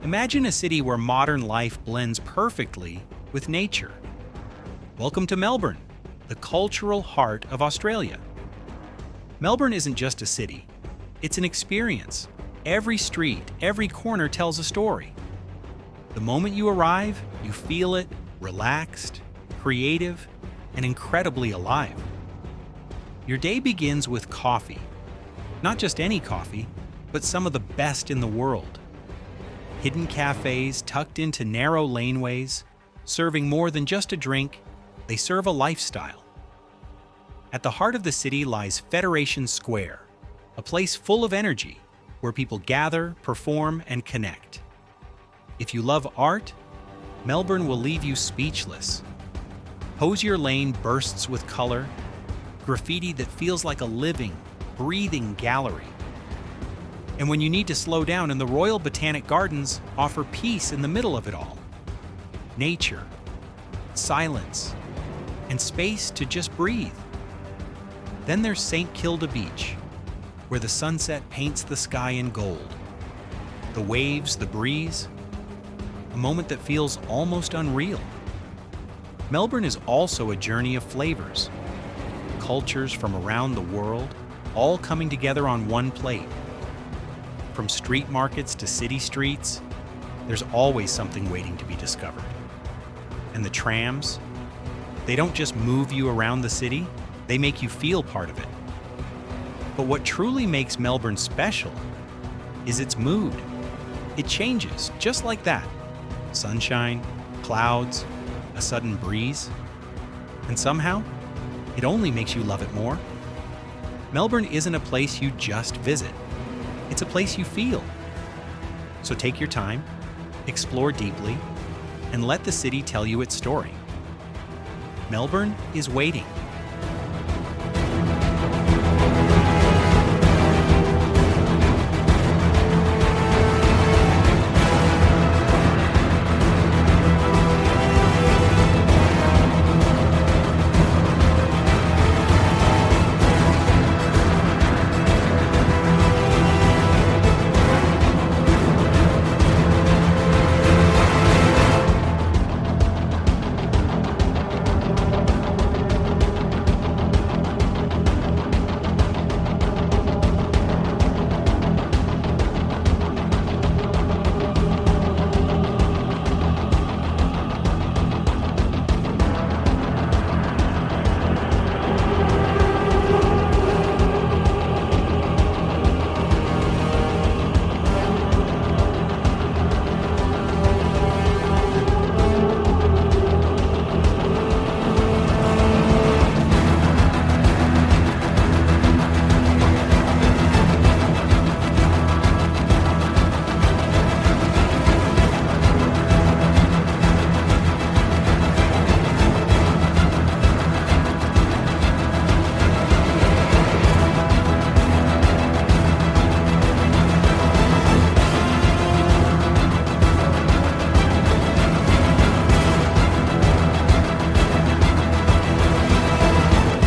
Imagine a city where modern life blends perfectly with nature. Welcome to Melbourne, the cultural heart of Australia. Melbourne isn't just a city, it's an experience. Every street, every corner tells a story. The moment you arrive, you feel it, relaxed, creative, and incredibly alive. Your day begins with coffee. Not just any coffee, but some of the best in the world. Hidden cafes tucked into narrow laneways, serving more than just a drink, they serve a lifestyle. At the heart of the city lies Federation Square, a place full of energy where people gather, perform, and connect. If you love art, Melbourne will leave you speechless. Hosier Lane bursts with color, graffiti that feels like a living, breathing gallery. And when you need to slow down, the Royal Botanic Gardens offer peace in the middle of it all. Nature, silence, and space to just breathe. Then there's St. Kilda Beach, where the sunset paints the sky in gold. The waves, the breeze, a moment that feels almost unreal. Melbourne is also a journey of flavors. Cultures from around the world, all coming together on one plate. From street markets to city streets, there's always something waiting to be discovered. And the trams, they don't just move you around the city, they make you feel part of it. But what truly makes Melbourne special is its mood. It changes just like that. Sunshine, clouds, a sudden breeze. And somehow, it only makes you love it more. Melbourne isn't a place you just visit. It's a place you feel. So take your time, explore deeply, and let the city tell you its story. Melbourne is waiting.